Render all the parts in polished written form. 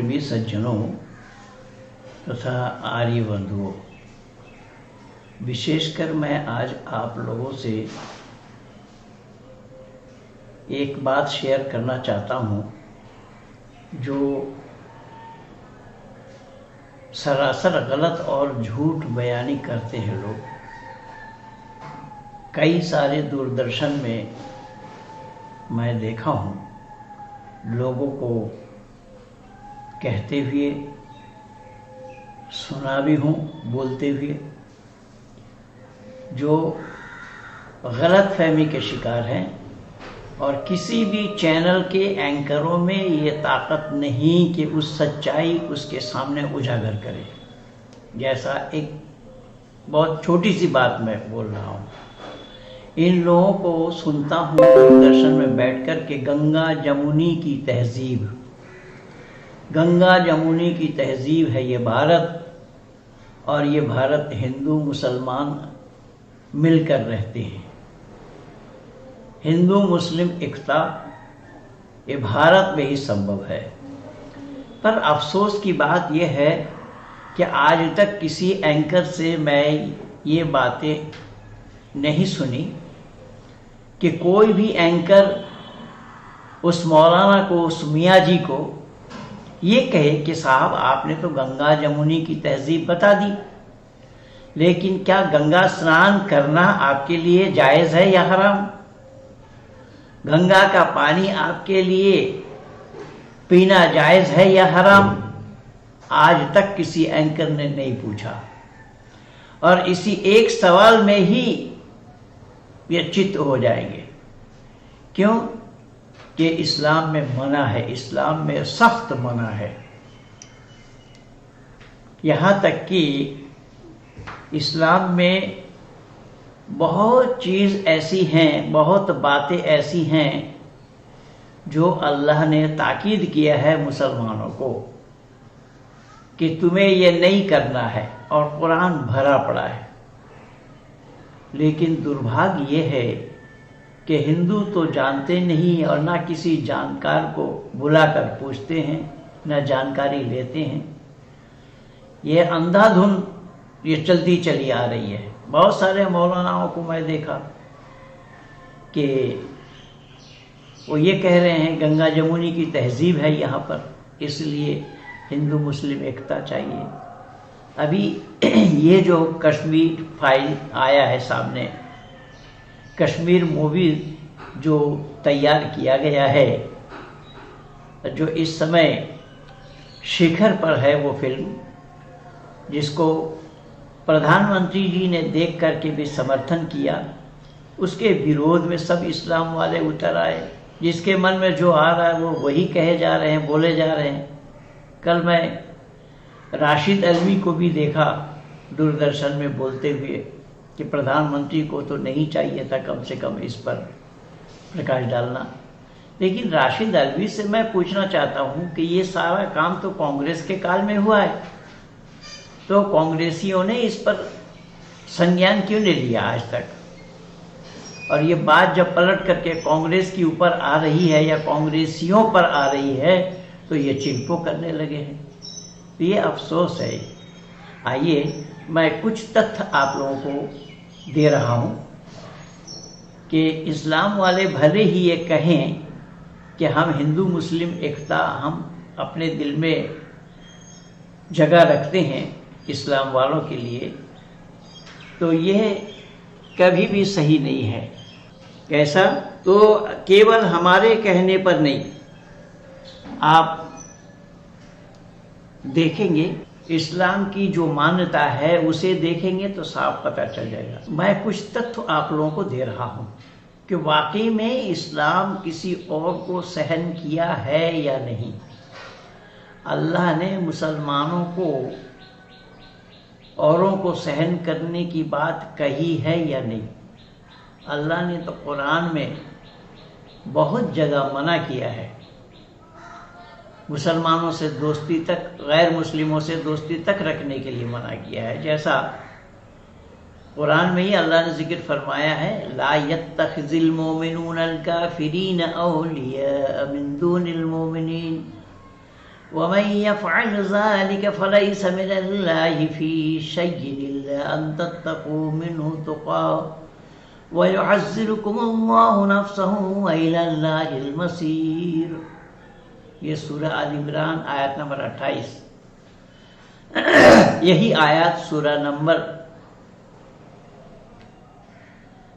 प्रेमी सज्जनों तथा आर्य बंधुओं, विशेषकर मैं आज आप लोगों से एक बात शेयर करना चाहता हूँ जो सरासर गलत और झूठ बयानी करते हैं लोग। कई सारे दूरदर्शन में मैं देखा हूँ लोगों को कहते हुए सुना भी हूँ, बोलते हुए, जो गलत फहमी के शिकार हैं। और किसी भी चैनल के एंकरों में ये ताकत नहीं कि उस सच्चाई उसके सामने उजागर करे। जैसा एक बहुत छोटी सी बात मैं बोल रहा हूँ, इन लोगों को सुनता हूँ दूरदर्शन में बैठकर के गंगा जमुनी की तहजीब, गंगा जमुनी की तहजीब है ये भारत, और ये भारत हिंदू मुसलमान मिलकर रहते हैं। हिंदू मुस्लिम एकता ये भारत में ही संभव है। पर अफसोस की बात यह है कि आज तक किसी एंकर से मैं ये बातें नहीं सुनी कि कोई भी एंकर उस मौलाना को, उस मियाँ जी को ये कहे कि साहब आपने तो गंगा जमुनी की तहजीब बता दी, लेकिन क्या गंगा स्नान करना आपके लिए जायज़ है या हराम? गंगा का पानी आपके लिए पीना जायज़ है या हराम? आज तक किसी एंकर ने नहीं पूछा। और इसी एक सवाल में ही ये चित्त हो जाएंगे। क्यों? कि इस्लाम में मना है, इस्लाम में सख्त मना है। यहाँ तक कि इस्लाम में बहुत चीज़ ऐसी हैं, बहुत बातें ऐसी हैं जो अल्लाह ने ताकीद किया है मुसलमानों को कि तुम्हें ये नहीं करना है, और कुरान भरा पड़ा है। लेकिन दुर्भाग्य ये है कि हिंदू तो जानते नहीं और ना किसी जानकार को बुलाकर पूछते हैं, ना जानकारी लेते हैं। ये अंधाधुंध ये चलती चली आ रही है। बहुत सारे मौलानाओं को मैं देखा कि वो ये कह रहे हैं गंगा जमुनी की तहजीब है यहाँ पर, इसलिए हिंदू मुस्लिम एकता चाहिए। अभी ये जो कश्मीर फाइल आया है सामने, कश्मीर मूवी जो तैयार किया गया है, जो इस समय शिखर पर है वो फिल्म, जिसको प्रधानमंत्री जी ने देख करके भी समर्थन किया, उसके विरोध में सब इस्लाम वाले उतर आए। जिसके मन में जो आ रहा है वो वही कहे जा रहे हैं, बोले जा रहे हैं। कल मैं राशिद अल्वी को भी देखा दूरदर्शन में बोलते हुए कि प्रधानमंत्री को तो नहीं चाहिए था कम से कम इस पर प्रकाश डालना। लेकिन राशिद अल्वी से मैं पूछना चाहता हूँ कि ये सारा काम तो कांग्रेस के काल में हुआ है, तो कांग्रेसियों ने इस पर संज्ञान क्यों नहीं लिया आज तक? और ये बात जब पलट करके कांग्रेस के ऊपर आ रही है या कांग्रेसियों पर आ रही है तो ये चिंपो करने लगे हैं। तो ये अफसोस है। आइए मैं कुछ तथ्य आप लोगों को दे रहा हूँ कि इस्लाम वाले भले ही ये कहें कि हम हिंदू मुस्लिम एकता हम अपने दिल में जगह रखते हैं इस्लाम वालों के लिए, तो यह कभी भी सही नहीं है। कैसा? तो केवल हमारे कहने पर नहीं, आप देखेंगे इस्लाम की जो मान्यता है उसे देखेंगे तो साफ पता चल जाएगा। मैं कुछ तथ्य आप लोगों को दे रहा हूँ कि वाकई में इस्लाम किसी और को सहन किया है या नहीं। अल्लाह ने मुसलमानों को औरों को सहन करने की बात कही है या नहीं? अल्लाह ने तो कुरान में बहुत जगह मना किया है। मुसलमानों से दोस्ती तक, गैर मुस्लिमों से दोस्ती तक रखने के लिए मना किया है। जैसा कुरान में ही अल्लाह ने जिक्र फरमाया है, ला यत्तखिज़िल मोमिनूनल काफिरीन औलिया मिन दूनिल मोमिनीन वमन यफ़अल ज़ालिक फ़लैसा मिनल्लाहि फ़ी शय्इन इल्ला अन तत्तक़ू मिन्हु तुक़ा व युअज़्ज़िरुकुमुल्लाहु नफ़्सहु व इलल्लाहिल मसीर। ये सूरह आल इमरान आयत नंबर 28। यही आयत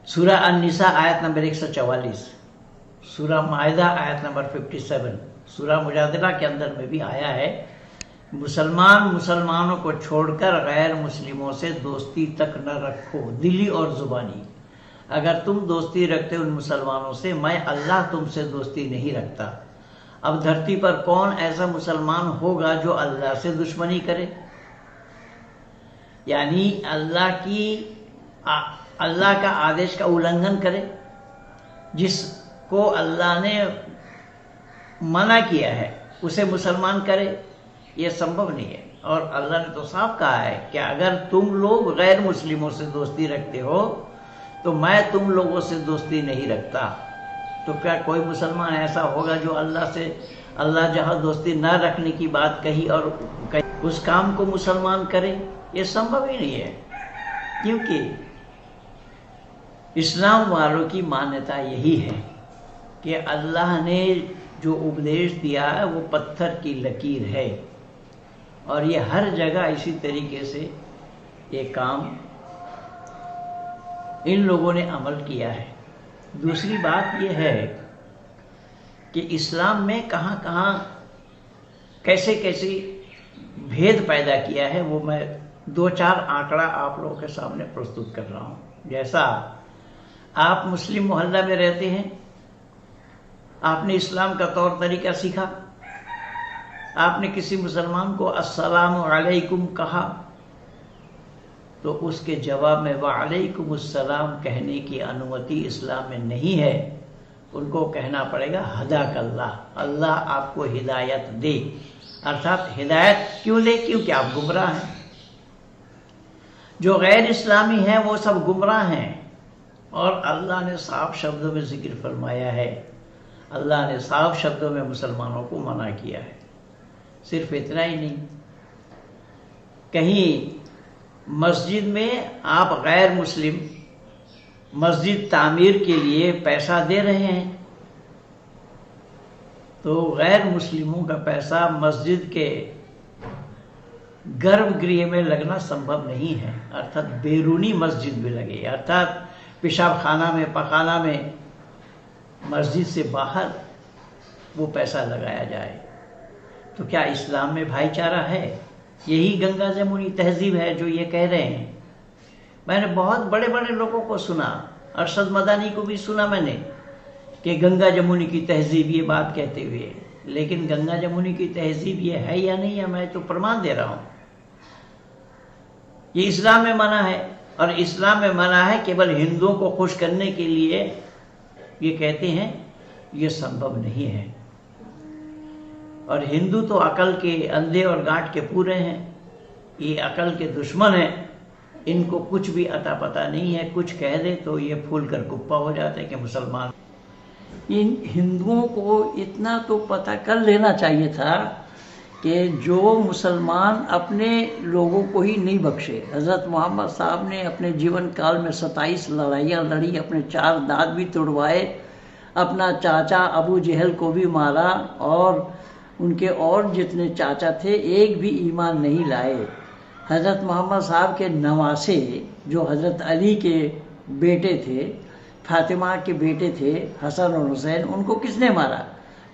सूरह अन-निसा आयत नंबर 144, सूरह माइदा आयत नंबर 57, सूरह मुजादिला के अंदर में भी आया है, मुसलमानों को छोड़कर गैर मुस्लिमों से दोस्ती तक न रखो, दिली और जुबानी। अगर तुम दोस्ती रखते उन मुसलमानों से, मैं अल्लाह तुमसे दोस्ती नहीं रखता। अब धरती पर कौन ऐसा मुसलमान होगा जो अल्लाह से दुश्मनी करे, यानी अल्लाह का आदेश का उल्लंघन करे, जिसको अल्लाह ने मना किया है उसे मुसलमान करे, यह संभव नहीं है। और अल्लाह ने तो साफ कहा है कि अगर तुम लोग गैर मुस्लिमों से दोस्ती रखते हो तो मैं तुम लोगों से दोस्ती नहीं रखता। तो क्या कोई मुसलमान ऐसा होगा जो अल्लाह जहाँ दोस्ती न रखने की बात कही और उस काम को मुसलमान करे? ये संभव ही नहीं है, क्योंकि इस्लाम वालों की मान्यता यही है कि अल्लाह ने जो उपदेश दिया है वो पत्थर की लकीर है, और ये हर जगह इसी तरीके से ये काम इन लोगों ने अमल किया है। दूसरी बात ये है कि इस्लाम में कहाँ कहाँ कैसे कैसे भेद पैदा किया है, वो मैं 2-4 आंकड़ा आप लोगों के सामने प्रस्तुत कर रहा हूँ। जैसा आप मुस्लिम मोहल्ला में रहते हैं, आपने इस्लाम का तौर तरीका सीखा, आपने किसी मुसलमान को अस्सलामु अलैकुम कहा, तो उसके जवाब में वालेकुमुस्सलाम कहने की अनुमति इस्लाम में नहीं है। उनको कहना पड़ेगा हदाकल्लाह, अल्लाह आपको हिदायत दे। अर्थात हिदायत क्यों दे? क्योंकि आप गुमराह हैं। जो गैर इस्लामी हैं वो सब गुमराह हैं, और अल्लाह ने साफ शब्दों में जिक्र फरमाया है, अल्लाह ने साफ शब्दों में मुसलमानों को मना किया है। सिर्फ इतना ही नहीं, कहीं मस्जिद में आप गैर मुस्लिम मस्जिद तामीर के लिए पैसा दे रहे हैं, तो गैर मुस्लिमों का पैसा मस्जिद के गर्भगृह में लगना संभव नहीं है। अर्थात बैरूनी मस्जिद में लगे, अर्थात पेशाब खाना में, पखाना में, मस्जिद से बाहर वो पैसा लगाया जाए। तो क्या इस्लाम में भाईचारा है? यही गंगा जमुनी तहजीब है जो ये कह रहे हैं। मैंने बहुत बड़े बड़े लोगों को सुना, अरशद मदानी को भी सुना मैंने, कि गंगा जमुनी की तहजीब ये बात कहते हुए, लेकिन गंगा जमुनी की तहजीब ये है या नहीं है, मैं तो प्रमाण दे रहा हूं। ये इस्लाम में मना है, और इस्लाम में मना है केवल हिंदुओं को खुश करने के लिए। ये कहते हैं ये संभव नहीं है, और हिंदू तो अकल के अंधे और गांठ के पूरे हैं, ये अकल के दुश्मन हैं। इनको कुछ भी अता पता नहीं है, कुछ कह दे तो ये फूल कर कुप्पा हो जाते हैं कि मुसलमान। इन हिंदुओं को इतना तो पता कर लेना चाहिए था कि जो मुसलमान अपने लोगों को ही नहीं बख्शे। हज़रत मोहम्मद साहब ने अपने जीवन काल में 27 लड़ाइयाँ लड़ी, अपने 4 दांत भी तोड़वाए, अपना चाचा अबू जहल को भी मारा, और उनके और जितने चाचा थे एक भी ईमान नहीं लाए। हज़रत मोहम्मद साहब के नवासे जो हज़रत अली के बेटे थे, फातिमा के बेटे थे, हसन और हुसैन, उनको किसने मारा?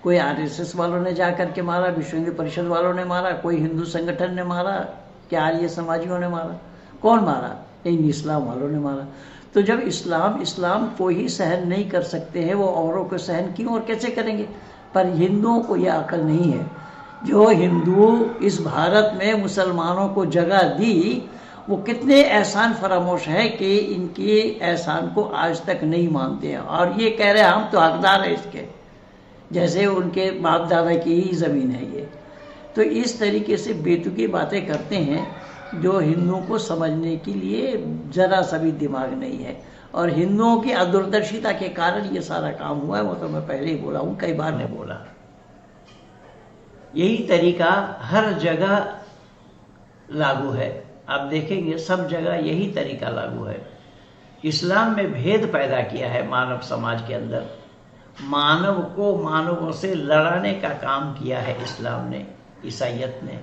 कोई आरएसएस वालों ने जा कर के मारा, विश्व हिंदू परिषद वालों ने मारा, कोई हिंदू संगठन ने मारा, क्या आर्य समाजियों ने मारा? कौन मारा? इन इस्लाम वालों ने मारा। तो जब इस्लाम को ही सहन नहीं कर सकते हैं, वो औरों को सहन क्यों और कैसे करेंगे? पर हिंदुओं को यह अकल नहीं है। जो हिंदू इस भारत में मुसलमानों को जगह दी, वो कितने एहसान फरामोश है कि इनके एहसान को आज तक नहीं मानते हैं, और ये कह रहे हैं हम तो हकदार हैं इसके, जैसे उनके बाप दादा की ही ज़मीन है ये। तो इस तरीके से बेतुकी बातें करते हैं जो हिंदुओं को समझने के लिए ज़रा सा भी दिमाग नहीं है, और हिंदुओं की अदूरदर्शिता के कारण ये सारा काम हुआ है। वो तो मैं पहले ही बोला हूँ, कई बार ने बोला। यही तरीका हर जगह लागू है। आप देखेंगे सब जगह यही तरीका लागू है। इस्लाम में भेद पैदा किया है मानव समाज के अंदर, मानव को मानवों से लड़ाने का काम किया है इस्लाम ने, ईसाइयत ने।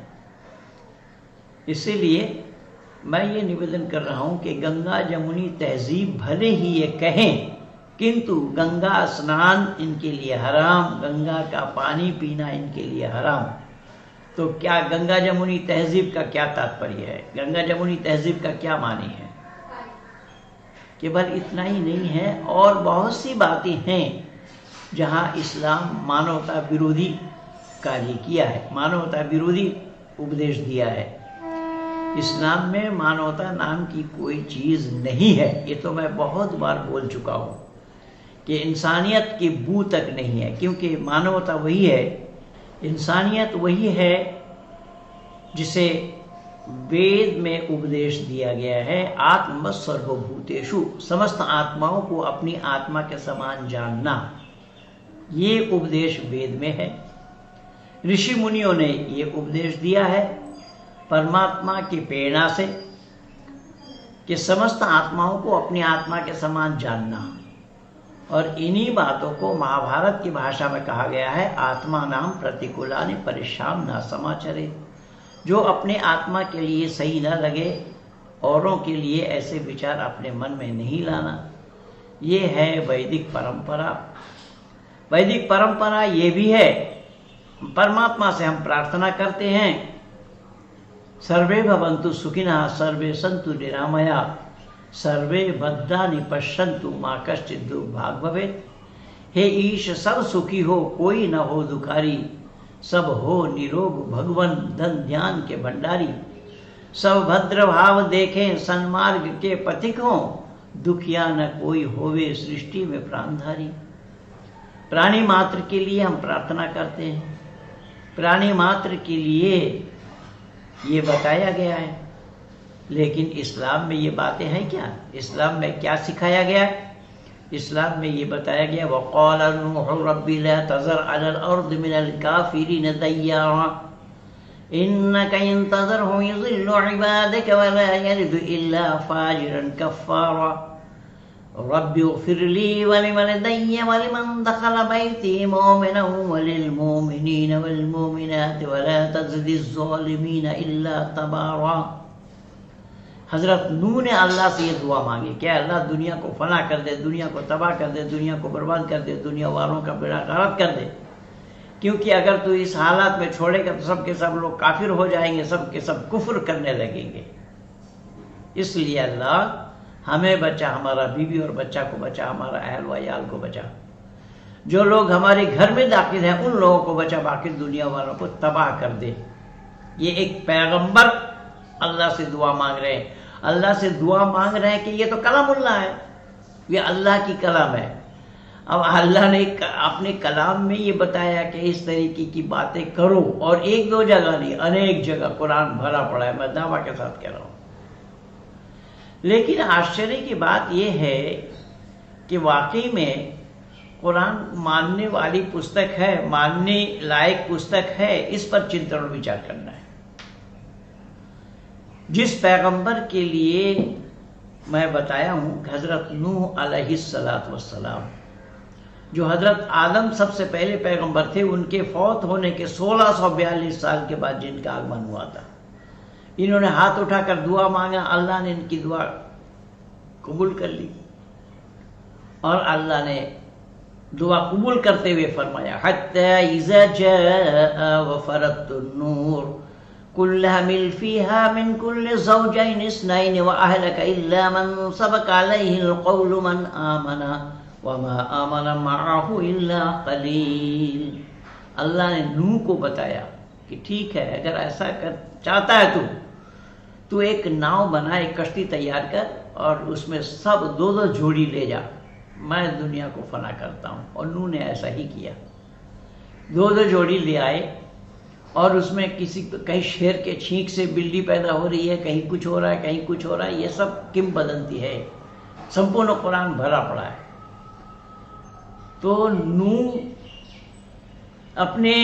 इसीलिए मैं ये निवेदन कर रहा हूँ कि गंगा जमुनी तहजीब भले ही ये कहें, किंतु गंगा स्नान इनके लिए हराम, गंगा का पानी पीना इनके लिए हराम। तो क्या गंगा जमुनी तहजीब का क्या तात्पर्य है, गंगा जमुनी तहजीब का क्या मानी है? केवल इतना ही नहीं है, और बहुत सी बातें हैं जहाँ इस्लाम मानवता विरोधी कार्य किया है, मानवता विरोधी उपदेश दिया है। इस्लाम में मानवता नाम की कोई चीज़ नहीं है। ये तो मैं बहुत बार बोल चुका हूँ कि इंसानियत की बू तक नहीं है, क्योंकि मानवता वही है, इंसानियत वही है जिसे वेद में उपदेश दिया गया है। आत्म सर्वभूतेषु, समस्त आत्माओं को अपनी आत्मा के समान जानना, ये उपदेश वेद में है। ऋषि मुनियों ने ये उपदेश दिया है परमात्मा की प्रेरणा से कि समस्त आत्माओं को अपनी आत्मा के समान जानना। और इन्हीं बातों को महाभारत की भाषा में कहा गया है, आत्मा नाम प्रतिकूलानि परिश्राम न समाचरे। जो अपने आत्मा के लिए सही न लगे, औरों के लिए ऐसे विचार अपने मन में नहीं लाना। ये है वैदिक परंपरा। वैदिक परंपरा ये भी है, परमात्मा से हम प्रार्थना करते हैं, सर्वे भवन्तु सुखिनः सर्वे सन्तु निरामया सर्वे भद्राणि पश्यन्तु मा कश्चित् दुर्भाग् भवेत्। हे ईश, सब सुखी हो, कोई न हो दुखारी, सब हो निरोग भगवन धन ध्यान के भंडारी। सब भद्र भाव देखें, सन्मार्ग के पथिक हों, दुखिया न कोई होवे सृष्टि में प्राणधारी। प्राणी मात्र के लिए हम प्रार्थना करते हैं, प्राणी मात्र के लिए ये बताया गया है। लेकिन इस्लाम में ये बातें हैं क्या? इस्लाम में क्या सिखाया गया है? इस्लाम में ये बताया गया, वक़ाल नूह रब्बी ला तज़र अलल अर्द मिनल काफ़िरीन दय्यारा इन्नका इन तज़रहुम युज़िल्लु इबादक वला यलिदु इल्ला फ़ाजिरन कफ़्फ़ारा रब्बि इग़फ़िर ली वलिवलिदैय वलिमन दख़ल बैती मुमिनन वलिलमुमिनीन वल्मुमिनात वला तज़िदिज़ ज़ालिमीन इल्ला तबारा। हज़रत नूह ने अल्लाह से ये दुआ मांगी, क्या अल्लाह दुनिया को फना कर दे, दुनिया को तबाह कर दे, दुनिया को बर्बाद कर दे, दुनिया वालों का बेड़ा गर्क कर दे, क्योंकि अगर तू इस हालात में छोड़ेगा तो सब के सब लोग काफिर हो जाएंगे, सब के सब कुफ्र करने लगेंगे। इसलिए अल्लाह हमें बचा, हमारा बीवी और बच्चा को बचा, हमारा अहल वयाल को बचा, जो लोग हमारे घर में दाखिल हैं उन लोगों को बचा, बाकी दुनिया वालों को तबाह कर दे। ये एक पैगंबर अल्लाह से दुआ मांग रहे हैं, अल्लाह से दुआ मांग रहे हैं कि ये तो कलामुल्लाह है, ये अल्लाह की कलाम है। अब अल्लाह ने अपने कलाम में ये बताया कि इस तरीके की बातें करो, और एक दो जगह नहीं, अनेक जगह कुरान भरा पड़ा है, मैं दावा के साथ कह रहा हूँ। लेकिन आश्चर्य की बात यह है कि वाकई में कुरान मानने वाली पुस्तक है, मानने लायक पुस्तक है, इस पर चिंतन और विचार करना है। जिस पैगंबर के लिए मैं बताया हूँ, हजरत नूह अलैहिस्सलातु वस्सलाम, जो हजरत आदम सबसे पहले पैगंबर थे, उनके फौत होने के 1642 साल के बाद जिनका आगमन हुआ था, इन्होंने हाथ उठाकर दुआ मांगा, अल्लाह ने इनकी दुआ कबूल कर ली, और अल्लाह ने दुआ कबूल करते हुए फरमाया, हत्ता इज़ा जाअ वफरतुन नूर कुल्ला मिल फीहा मिन कुल्li ज़ौजैन इस्नैन व अहलका इल्ला मन सबक़ अलैहिल क़ौलु मन आमना व मा आमना मअहु इल्ला क़लील। अल्लाह ने नूह को बताया कि ठीक है, अगर ऐसा कर चाहता है तू एक नाव बना, एक कश्ती तैयार कर, और उसमें सब दो दो जोड़ी ले जा, मैं दुनिया को फना करता हूँ। और नूह ने ऐसा ही किया, दो दो जोड़ी ले आए, और उसमें कहीं शेर के छींक से बिल्ली पैदा हो रही है, कहीं कुछ हो रहा है, कहीं कुछ हो रहा है, ये सब किंवदंती है, संपूर्ण कुरान भरा पड़ा है। तो नूह अपने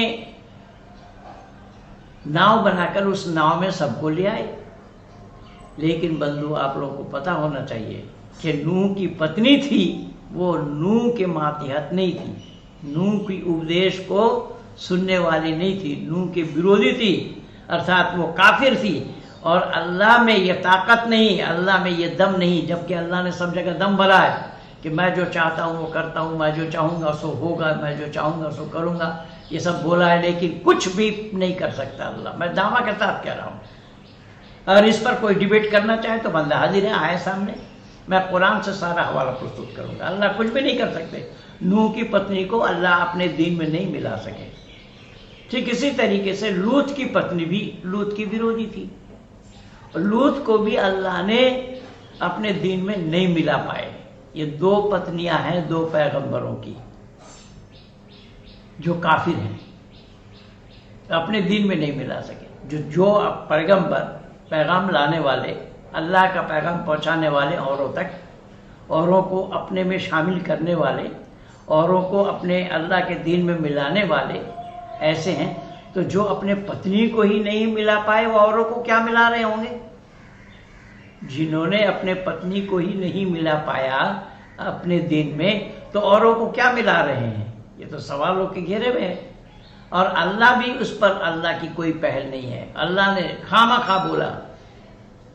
नाव बनाकर उस नाव में सबको ले आए। लेकिन बंधु, आप लोगों को पता होना चाहिए कि नूह की पत्नी थी, वो नूह के मातहत नहीं थी, नूह की उपदेश को सुनने वाली नहीं थी, नूह के विरोधी थी, अर्थात वो काफिर थी। और अल्लाह में ये ताकत नहीं, अल्लाह में ये दम नहीं, जबकि अल्लाह ने सब जगह दम भरा है कि मैं जो चाहता हूँ वो करता हूँ, मैं जो चाहूँगा सो होगा, मैं जो चाहूँगा सो करूँगा, ये सब बोला है, लेकिन कुछ भी नहीं कर सकता अल्लाह। मैं दावा के साथ कह रहा हूँ। अगर इस पर कोई डिबेट करना चाहे तो बंदा हाजिर है, आए सामने, मैं कुरान से सारा हवाला प्रस्तुत करूँगा। अल्लाह कुछ भी नहीं कर सकते। नूह की पत्नी को अल्लाह अपने दीन में नहीं मिला सके। ठीक इसी तरीके से लूत की पत्नी भी लूत की विरोधी थी, लूत को भी अल्लाह ने अपने दीन में नहीं मिला पाए। ये दो पत्नियां हैं दो पैगंबरों की जो काफिर हैं, अपने दीन में नहीं मिला सके। जो पैगंबर, पैगाम लाने वाले, अल्लाह का पैगाम पहुंचाने वाले औरों तक, औरों को अपने में शामिल करने वाले, औरों को अपने अल्लाह के दीन में मिलाने वाले ऐसे हैं, तो जो अपने पत्नी को ही नहीं मिला पाए वो औरों को क्या मिला रहे होंगे? जिन्होंने अपने पत्नी को ही नहीं मिला पाया अपने दीन में, तो औरों को क्या मिला रहे हैं? ये तो सवालों के घेरे में है। और अल्लाह भी उस पर, अल्लाह की कोई पहल नहीं है। अल्लाह ने खामखा बोला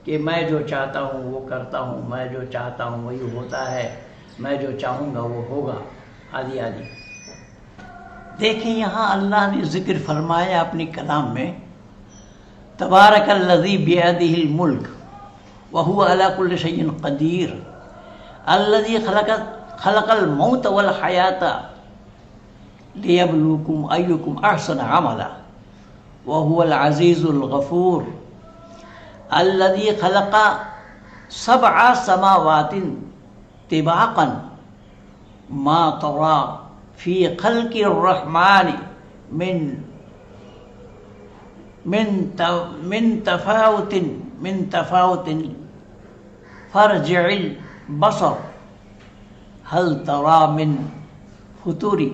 कि मैं जो चाहता हूँ वो करता हूँ, मैं जो चाहता हूँ वही होता है, मैं जो चाहूँगा वो होगा, आदि आदि। देखिए यहाँ अल्लाह ने जिक्र फरमाया अपनी कलाम में, तबारकल्लज़ी बियदिहिल मुल्क व हुवा अला कुल्लि शैइन क़दीर अल्लज़ी खलक़ल मौत वल हयाता लियब्लुकुम अय्युकुम अहसनु अमला व हुवल अज़ीज़ुल गफ़ूर अल्लज़ी खलक़ा सबअ समावातिन तिबाक़न मा तरा फ़ी ख़ल्क़िर रहमानि मिन तफ़ावुतिन फ़रजिइल बसर हल तरा मिन फुतूरी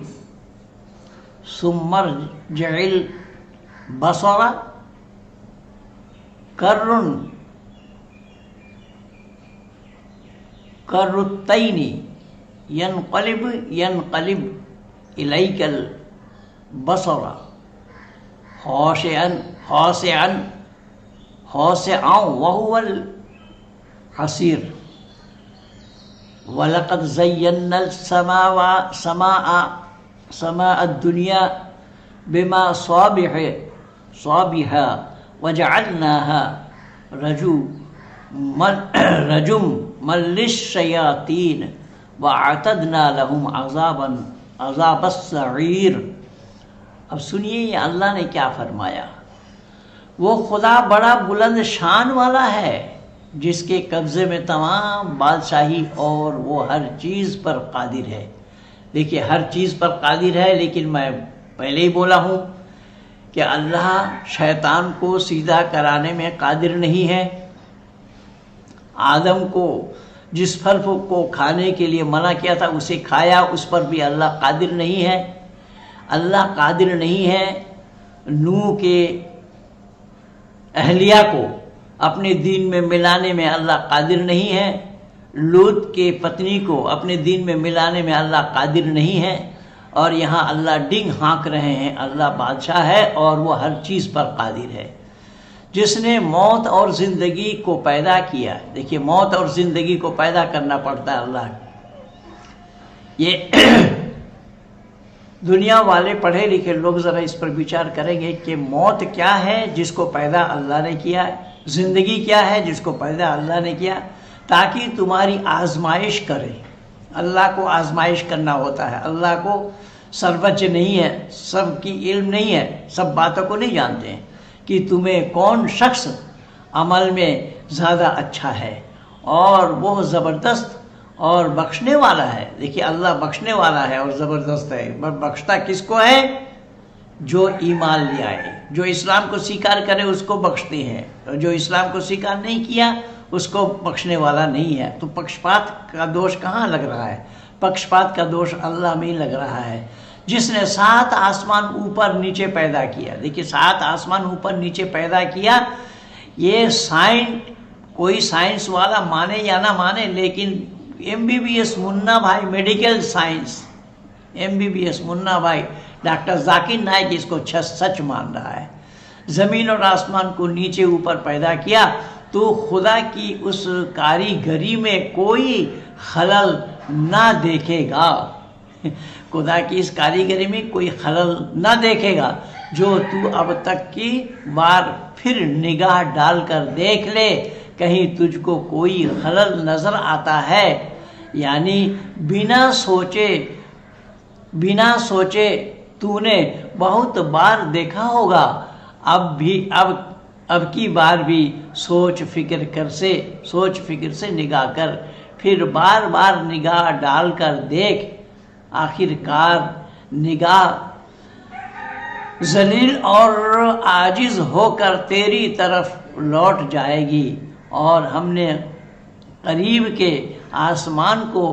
सुम्मरजिइल बसर कर्रुतैनि यनक़लिब इलैकल बसर खाशिअन वहुवल हसीर वलक़द ज़य्यन्नल समाअ दुनिया बिमा स्वाबिहा वजअलनाहा रजुमन लिश्शयातीन वअतदना लहुम अज़ाबस सईर। अब सुनिए ये अल्लाह ने क्या फरमाया। वो खुदा बड़ा बुलंद शान वाला है जिसके कब्ज़े में तमाम बादशाही और वो हर चीज़ पर कादिर है। देखिए हर चीज़ पर कादिर है, लेकिन मैं पहले ही बोला हूँ कि अल्लाह शैतान को सीधा कराने में कादिर नहीं है। आदम को जिस फल को खाने के लिए मना किया था उसे खाया, उस पर भी अल्लाह कादिर नहीं है। अल्लाह कादिर नहीं है नूह के अहलिया को अपने दीन में मिलाने में, अल्लाह कादिर नहीं है। लूत के पत्नी को अपने दीन में मिलाने में अल्लाह कादिर नहीं है। और यहाँ अल्लाह डिंग हाँक रहे हैं, अल्लाह बादशाह है और वो हर चीज़ पर कादिर है। जिसने मौत और ज़िंदगी को पैदा किया, देखिए मौत और ज़िंदगी को पैदा करना पड़ता है अल्लाह। ये दुनिया वाले पढ़े लिखे लोग ज़रा इस पर विचार करेंगे कि मौत क्या है जिसको पैदा अल्लाह ने किया है, ज़िंदगी क्या है जिसको पैदा अल्लाह ने किया, ताकि तुम्हारी आजमाइश करे। अल्लाह को आजमाइश करना होता है। अल्लाह को सर्वोच्च नहीं है, सबकी इल्म नहीं है, सब बातों को नहीं जानते हैं कि तुम्हें कौन शख्स अमल में ज़्यादा अच्छा है, और वो ज़बरदस्त और बख्शने वाला है। देखिए अल्लाह बख्शने वाला है और ज़बरदस्त है। पर बख्शता किसको है? जो ईमान ले आए, जो इस्लाम को स्वीकार करे उसको बख्शते हैं, और जो इस्लाम को स्वीकार नहीं किया उसको बख्शने वाला नहीं है। तो पक्षपात का दोष कहाँ लग रहा है? पक्षपात का दोष अल्लाह में ही लग रहा है। जिसने 7 आसमान ऊपर नीचे पैदा किया। देखिए 7 आसमान ऊपर नीचे पैदा किया, ये कोई साइंस वाला माने या ना माने, लेकिन MBBS मुन्ना भाई मेडिकल साइंस, MBBS मुन्ना भाई डॉक्टर जाकिर नाइक इसको सच मान रहा है। ज़मीन और आसमान को नीचे ऊपर पैदा किया तो खुदा की उस कारीगरी में कोई खलल ना देखेगा, खुदा की इस कारीगरी में कोई खलल ना देखेगा। जो तू अब तक की बार फिर निगाह डालकर देख ले, कहीं तुझको कोई खलल नज़र आता है। यानी बिना सोचे तूने बहुत बार देखा होगा, अब की बार भी सोच फिक्र से निगाह कर, फिर बार बार निगाह डालकर देख, आखिरकार निगाह जलील और आजिज होकर तेरी तरफ लौट जाएगी। और हमने करीब के आसमान को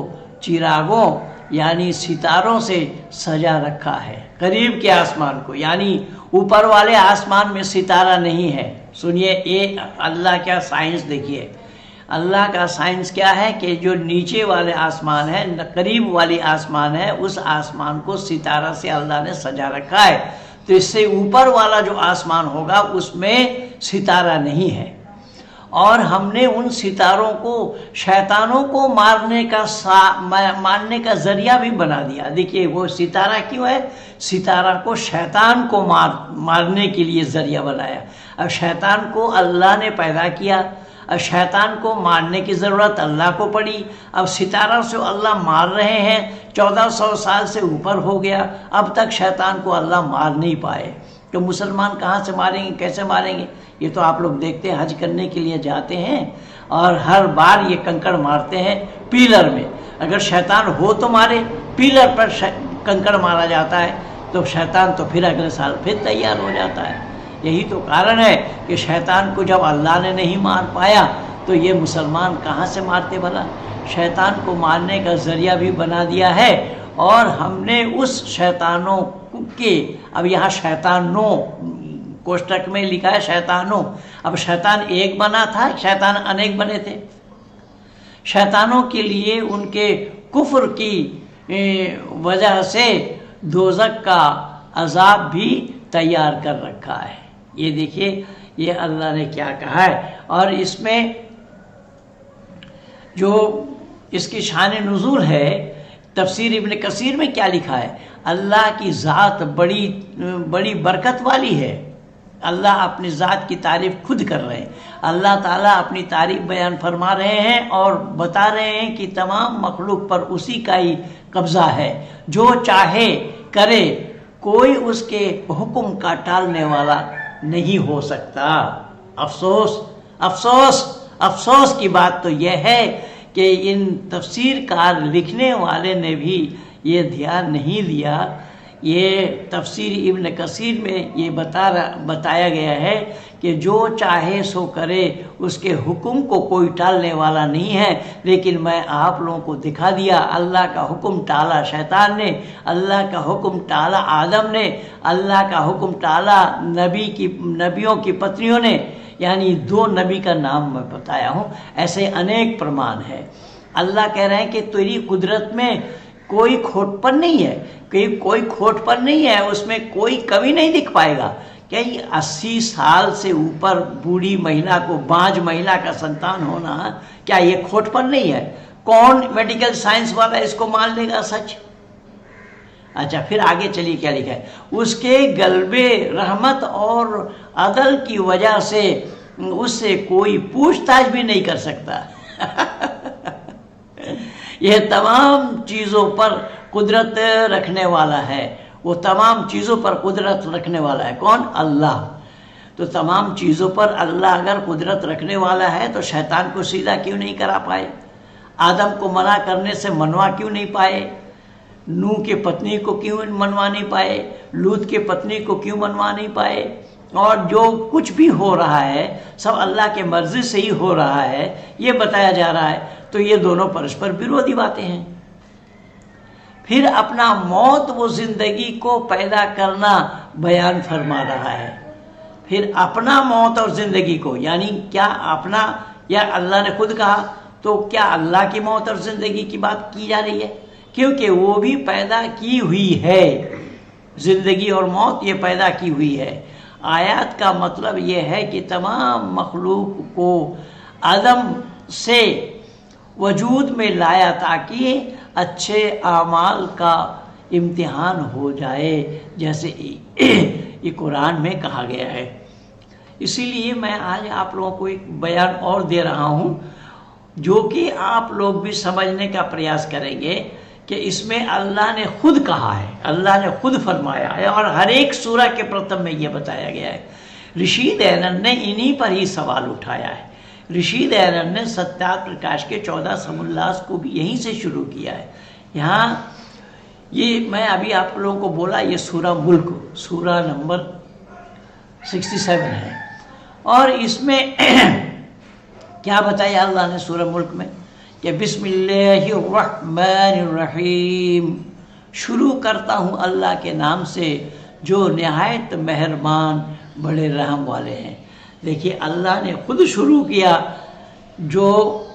चिरागों यानी सितारों से सजा रखा है। करीब के आसमान को यानी ऊपर वाले आसमान में सितारा नहीं है। सुनिए ये अल्लाह का साइंस देखिए, अल्लाह का साइंस क्या है कि जो नीचे वाले आसमान है, करीब वाली आसमान है, उस आसमान को सितारा से अल्लाह ने सजा रखा है। तो इससे ऊपर वाला जो आसमान होगा उसमें सितारा नहीं है। और हमने उन सितारों को शैतानों को मारने का जरिया भी बना दिया। देखिए वो सितारा क्यों है, सितारा को शैतान को मारने के लिए जरिया बनाया। अब शैतान को अल्लाह ने पैदा किया, अब शैतान को मारने की ज़रूरत अल्लाह को पड़ी। अब सितारा से अल्लाह मार रहे हैं, 1400 साल से ऊपर हो गया, अब तक शैतान को अल्लाह मार नहीं पाए। तो मुसलमान कहाँ से मारेंगे, कैसे मारेंगे? ये तो आप लोग देखते हैं, हज करने के लिए जाते हैं और हर बार ये कंकड़ मारते हैं पिलर में। अगर शैतान हो तो मारे, पिलर पर कंकड़ मारा जाता है तो शैतान तो फिर अगले साल फिर तैयार हो जाता है। यही तो कारण है कि शैतान को जब अल्लाह ने नहीं मार पाया तो ये मुसलमान कहाँ से मारते भला? शैतान को मारने का जरिया भी बना दिया है। और हमने उस शैतानों के, अब यहाँ शैतानों कोष्टक में लिखा है शैतानों, अब शैतान एक बना था, शैतान अनेक बने थे। शैतानों के लिए उनके कुफ्र की वजह से दोज़ख का अजाब भी तैयार कर रखा है। ये देखिए ये अल्लाह ने क्या कहा है। और इसमें जो इसकी शान नुज़ूल है, तफसीर इब्न कसीर में क्या लिखा है, अल्लाह की ज़ात बड़ी बरकत वाली है। अल्लाह अपनी ज़ात की तारीफ़ खुद कर रहे हैं। अल्लाह ताला अपनी तारीफ़ बयान फरमा रहे हैं और बता रहे हैं कि तमाम मखलूक पर उसी का ही कब्ज़ा है, जो चाहे करे, कोई उसके हुक्म का टालने वाला नहीं हो सकता। अफसोस अफसोस अफसोस की बात तो यह है कि इन तफसीरकार लिखने वाले ने भी ये ध्यान नहीं दिया। ये तफसीर इब्न कसीर में ये बताया गया है कि जो चाहे सो करे, उसके हुक्म को कोई टालने वाला नहीं है। लेकिन मैं आप लोगों को दिखा दिया, अल्लाह का हुक्म टाला शैतान ने, अल्लाह का हुक्म टाला आदम ने, अल्लाह का हुक्म टाला नबियों की पत्नियों ने। यानी 2 नबी का नाम मैं बताया हूँ, ऐसे अनेक प्रमाण है। अल्लाह कह रहे हैं कि तेरी कुदरत में कोई खोटपन नहीं है, कोई खोटपन नहीं है, उसमें कोई कमी नहीं दिख पाएगा। क्या ये 80 साल से ऊपर बूढ़ी महिला को, बांझ महिला का संतान होना, क्या ये खोटपन नहीं है? कौन मेडिकल साइंस वाला इसको मान लेगा सच? अच्छा फिर आगे चलिए क्या लिखा है, उसके गलबे रहमत और अदल की वजह से उससे कोई पूछताछ भी नहीं कर सकता। यह तमाम चीज़ों पर कुदरत रखने वाला है, वो तमाम चीज़ों पर कुदरत रखने वाला है। कौन? अल्लाह। तो तमाम चीज़ों पर अल्लाह अगर कुदरत रखने वाला है तो शैतान को सीधा क्यों नहीं करा पाए? आदम को मना करने से मनवा क्यों नहीं पाए? नूह के पत्नी को क्यों मनवा नहीं पाए? लूत के पत्नी को क्यों मनवा नहीं पाए? और जो कुछ भी हो रहा है सब अल्लाह के मर्जी से ही हो रहा है, ये बताया जा रहा है। तो ये दोनों परस्पर विरोधी बातें हैं। फिर अपना मौत व जिंदगी को पैदा करना बयान फरमा रहा है। फिर अपना मौत और जिंदगी को, यानी क्या अपना, या अल्लाह ने खुद कहा, तो क्या अल्लाह की मौत और जिंदगी की बात की जा रही है? क्योंकि वो भी पैदा की हुई है, जिंदगी और मौत ये पैदा की हुई है। आयत का मतलब ये है कि तमाम मखलूक को आदम से वजूद में लाया ताकि अच्छे आमाल का इम्तिहान हो जाए, जैसे ये कुरान में कहा गया है। इसीलिए मैं आज आप लोगों को एक बयान और दे रहा हूँ जो कि आप लोग भी समझने का प्रयास करेंगे कि इसमें अल्लाह ने खुद कहा है, अल्लाह ने खुद फरमाया है, और हर एक सूरा के प्रथम में यह बताया गया है। ऋषि दयानंद ने इन्हीं पर ही सवाल उठाया है। ऋषि दयानंद ने सत्यार्थ प्रकाश के 14 समुल्लास को भी यहीं से शुरू किया है। यहाँ ये मैं अभी आप लोगों को बोला, ये सूरा मुल्क, सूरा नंबर 67 है, और इसमें क्या बताया अल्लाह ने सूरा मुल्क में कि बिस्मिल्लाहिर्रहमानिर्रहीम, शुरू करता हूँ अल्लाह के नाम से जो निहायत मेहरबान बड़े रहम वाले हैं। देखिए अल्लाह ने खुद शुरू किया, जो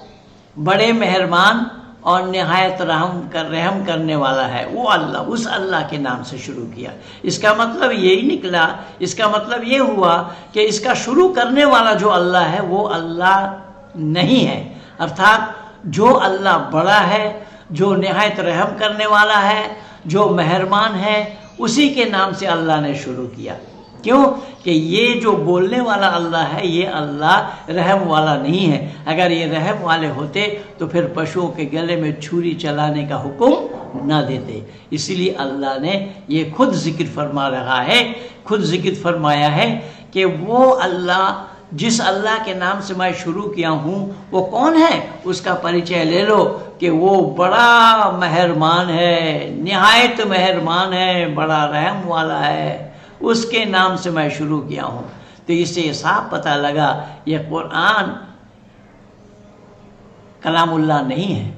बड़े मेहरबान और निहायत रहम करने वाला है वो अल्लाह, उस अल्लाह के नाम से शुरू किया। इसका मतलब यही निकला, इसका मतलब ये हुआ कि इसका शुरू करने वाला जो अल्लाह है वो अल्लाह नहीं है, अर्थात जो अल्लाह बड़ा है, जो निहायत रहम करने वाला है, जो मेहरबान है, उसी के नाम से अल्लाह ने शुरू किया। क्यों कि ये जो बोलने वाला अल्लाह है ये अल्लाह रहम वाला नहीं है। अगर ये रहम वाले होते तो फिर पशुओं के गले में छुरी चलाने का हुक्म ना देते। इसीलिए अल्लाह ने ये खुद जिक्र फरमा रहा है, खुद जिक्र फरमाया है कि वो अल्लाह, जिस अल्लाह के नाम से मैं शुरू किया हूँ वो कौन है, उसका परिचय ले लो कि वो बड़ा मेहरबान है, निहायत मेहरबान है, बड़ा रहम वाला है, उसके नाम से मैं शुरू किया हूँ। तो इससे साफ पता लगा ये कुरान कलामुल्लाह नहीं है।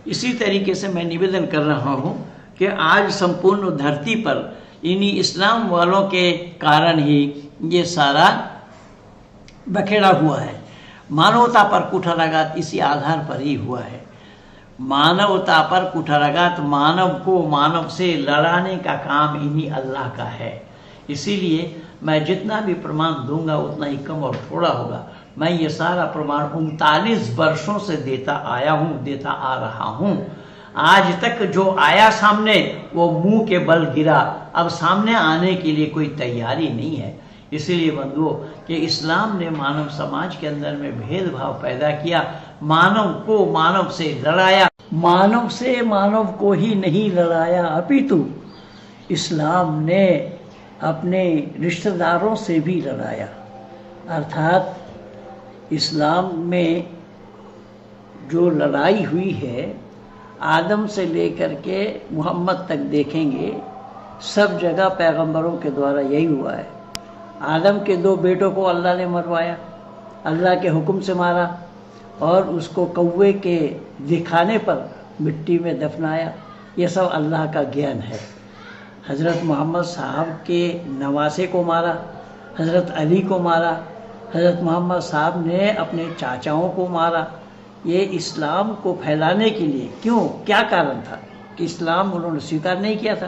इसी तरीके से मैं निवेदन कर रहा हूँ कि आज संपूर्ण धरती पर इन्हीं इस्लाम वालों के कारण ही ये सारा बखेड़ा हुआ है। मानवता पर कुठाराघात इसी आधार पर ही हुआ है। मानवता पर कुठाराघात, मानव को मानव से लड़ाने का काम इन्हीं अल्लाह का है। इसीलिए मैं जितना भी प्रमाण दूंगा उतना ही कम और थोड़ा होगा। मैं ये सारा प्रमाण 39 वर्षों से देता आया हूँ, देता आ रहा हूँ। आज तक जो आया सामने वो मुंह के बल गिरा, अब सामने आने के लिए कोई तैयारी नहीं है। इसीलिए बंधुओं कि इस्लाम ने मानव समाज के अंदर में भेदभाव पैदा किया, मानव को मानव से लड़ाया, मानव से मानव को ही नहीं लड़ाया, अपितु इस्लाम ने अपने रिश्तेदारों से भी लड़ाया। अर्थात इस्लाम में जो लड़ाई हुई है आदम से लेकर के मोहम्मद तक देखेंगे, सब जगह पैगंबरों के द्वारा यही हुआ है। आदम के 2 बेटों को अल्लाह ने मरवाया, अल्लाह के हुक्म से मारा, और उसको कौवे के दिखाने पर मिट्टी में दफनाया। ये सब अल्लाह का ज्ञान है। हज़रत मोहम्मद साहब के नवासे को मारा, हज़रत अली को मारा, हज़रत मोहम्मद साहब ने अपने चाचाओं को मारा। ये इस्लाम को फैलाने के लिए, क्यों, क्या कारण था कि इस्लाम उन्होंने स्वीकार नहीं किया था।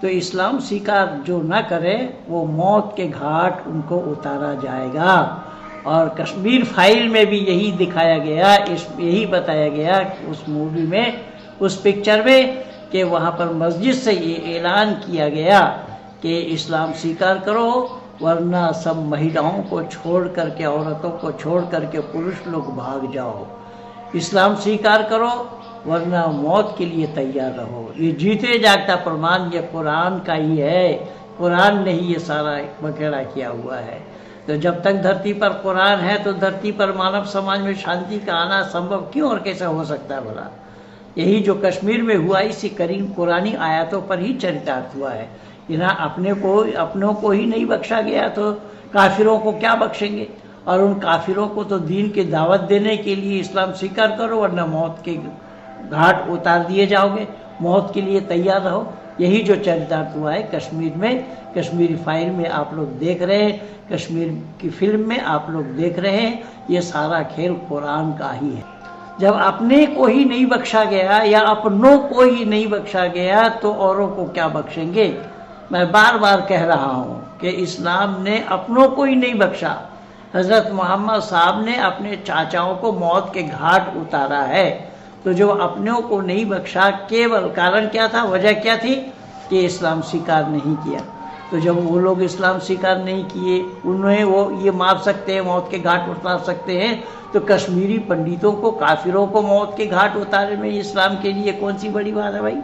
तो इस्लाम स्वीकार जो ना करे वो मौत के घाट उनको उतारा जाएगा। और कश्मीर फाइल में भी यही दिखाया गया, यही बताया गया कि उस मूवी में, उस पिक्चर में, कि वहाँ पर मस्जिद से ये ऐलान किया गया कि इस्लाम स्वीकार करो वरना सब महिलाओं को छोड़ करके, औरतों को छोड़ करके पुरुष लोग भाग जाओ। इस्लाम स्वीकार करो वरना मौत के लिए तैयार रहो। ये जीते जागता प्रमाण ये कुरान का ही है। कुरान ने ही ये सारा बखेड़ा किया हुआ है। तो जब तक धरती पर कुरान है तो धरती पर मानव समाज में शांति का आना संभव क्यों और कैसे हो सकता है भला? यही जो कश्मीर में हुआ इसी करीम कुरानी आयतों पर ही चरितार्थ हुआ है। यहाँ अपनों को ही नहीं बख्शा गया तो काफिरों को क्या बख्शेंगे? और उन काफिरों को तो दीन की दावत देने के लिए इस्लाम स्वीकार करो वरना मौत के घाट उतार दिए जाओगे। मौत के लिए तैयार रहो। यही जो चरितार्थ हुआ है कश्मीर में, कश्मीरी फाइल में आप लोग देख रहे हैं, कश्मीर की फिल्म में आप लोग देख रहे हैं, ये सारा खेल कुरान का ही है। जब अपने को ही नहीं बख्शा गया या अपनों को ही नहीं बख्शा गया तो औरों को क्या बख्शेंगे। मैं बार बार कह रहा हूँ कि इस्लाम ने अपनों को ही नहीं बख्शा, हज़रत मोहम्मद साहब ने अपने चाचाओं को मौत के घाट उतारा है। तो जो अपनों को नहीं बख्शा, केवल कारण क्या था, वजह क्या थी कि इस्लाम स्वीकार नहीं किया। तो जब वो लोग इस्लाम स्वीकार नहीं किए, उन्हें वो ये मार सकते हैं, मौत के घाट उतार सकते हैं, तो कश्मीरी पंडितों को, काफिरों को मौत के घाट उतारे में इस्लाम के लिए कौन सी बड़ी बात है भाई।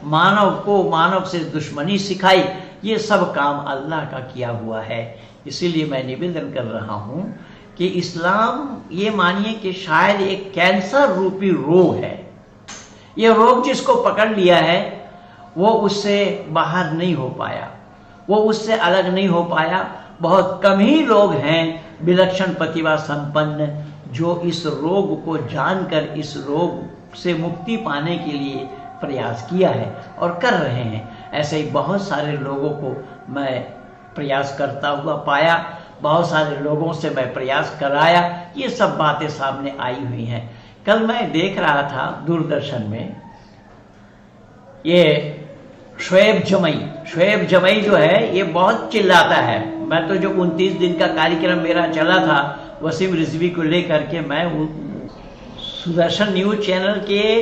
मानव को मानव से दुश्मनी सिखाई, ये सब काम अल्लाह का किया हुआ है। इसीलिए मैं निवेदन कर रहा हूँ कि इस्लाम, ये मानिए कि शायद एक कैंसर रूपी रोग है। ये रोग जिसको पकड़ लिया है वो उससे बाहर नहीं हो पाया, वो उससे अलग नहीं हो पाया। बहुत कम ही लोग हैं विलक्षण प्रतिभा संपन्न जो इस रोग को जानकर इस रोग से मुक्ति पाने के लिए प्रयास किया है और कर रहे हैं। ऐसे ही बहुत सारे लोगों को मैं प्रयास करता हुआ पाया, बहुत सारे लोगों से मैं प्रयास कराया, ये सब बातें सामने आई हुई हैं। कल मैं देख रहा था दूरदर्शन में, ये शोएब जमई जो है ये बहुत चिल्लाता है। मैं तो जो 29 दिन का कार्यक्रम मेरा चला था वसीम रिजवी को लेकर के, मैं सुदर्शन न्यूज चैनल के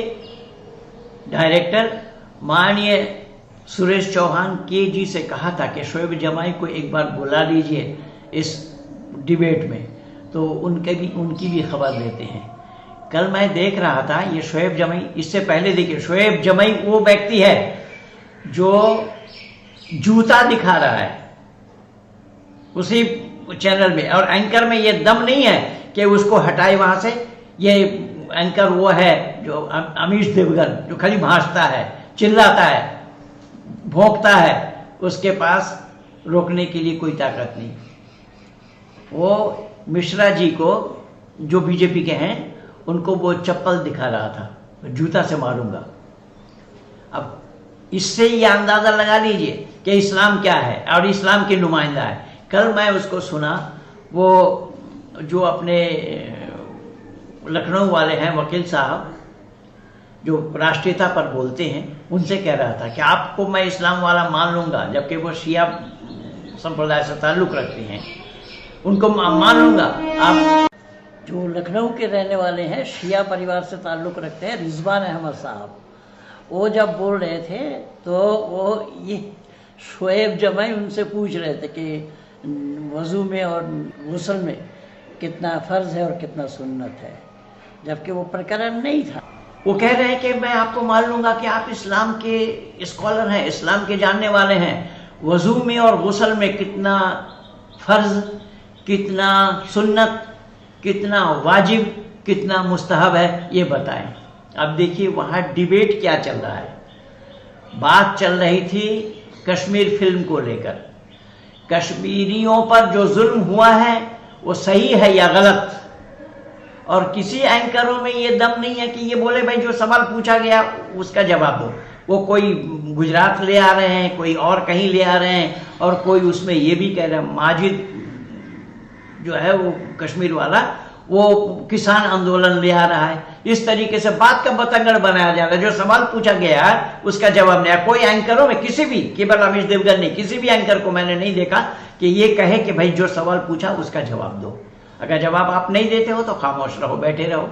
डायरेक्टर माननीय सुरेश चौहान के जी से कहा था कि शोएब जमाई को एक बार बुला लीजिए इस डिबेट में, तो उनकी भी खबर लेते हैं। कल मैं देख रहा था ये शोएब जमाई, इससे पहले देखिए शोएब जमाई वो व्यक्ति है जो जूता दिखा रहा है उसी चैनल में, और एंकर में ये दम नहीं है कि उसको हटाए वहां से। ये एंकर वो है जो अमीश देवगन, जो खाली भांजता है, चिल्लाता है, भौंकता है, उसके पास रोकने के लिए कोई ताकत नहीं। वो मिश्रा जी को जो बीजेपी के हैं उनको वो चप्पल दिखा रहा था, जूता से मारूंगा। अब इससे ये अंदाजा लगा लीजिए कि इस्लाम क्या है और इस्लाम के नुमाइंदा है। कल मैं उसको सुना, वो जो अपने लखनऊ वाले हैं वकील साहब जो राष्ट्रीयता पर बोलते हैं, उनसे कह रहा था कि आपको मैं इस्लाम वाला मान लूंगा, जबकि वो शिया संप्रदाय से ताल्लुक़ रखते हैं, उनको मान लूंगा। आप जो लखनऊ के रहने वाले हैं, शिया परिवार से ताल्लुक़ रखते हैं, रिजवान अहमद साहब, वो जब बोल रहे थे तो वो ये शोएब जमाई उनसे पूछ रहे थे कि वज़ू में और गुस्ल में कितना फ़र्ज़ है और कितना सुन्नत है, जबकि वो प्रकरण नहीं था। वो कह रहे हैं कि मैं आपको मान लूँगा कि आप इस्लाम के स्कॉलर हैं, इस्लाम के जानने वाले हैं, वज़ू में और गुस्ल में कितना फ़र्ज़, कितना सुन्नत, कितना वाजिब, कितना मुस्तहब है, ये बताएं। अब देखिए वहाँ डिबेट क्या चल रहा है। बात चल रही थी कश्मीर फिल्म को लेकर, कश्मीरियों पर जो जुल्म हुआ है वो सही है या गलत, और किसी एंकरों में ये दम नहीं है कि ये बोले भाई जो सवाल पूछा गया उसका जवाब दो। वो कोई गुजरात ले आ रहे हैं, कोई और कहीं ले आ रहे हैं, और कोई उसमें ये भी कह रहे हैं, माजिद जो है वो कश्मीर वाला वो किसान आंदोलन ले आ रहा है। इस तरीके से बात का बतंगड़ बनाया जा रहा है। जो सवाल पूछा गया उसका जवाब नहीं आया। कोई एंकरों में किसी भी, केवल अमीश देवगन ने, किसी भी एंकर को मैंने नहीं देखा कि ये कहे कि भाई जो सवाल पूछा उसका जवाब दो। अगर जवाब आप नहीं देते हो तो खामोश रहो, बैठे रहो,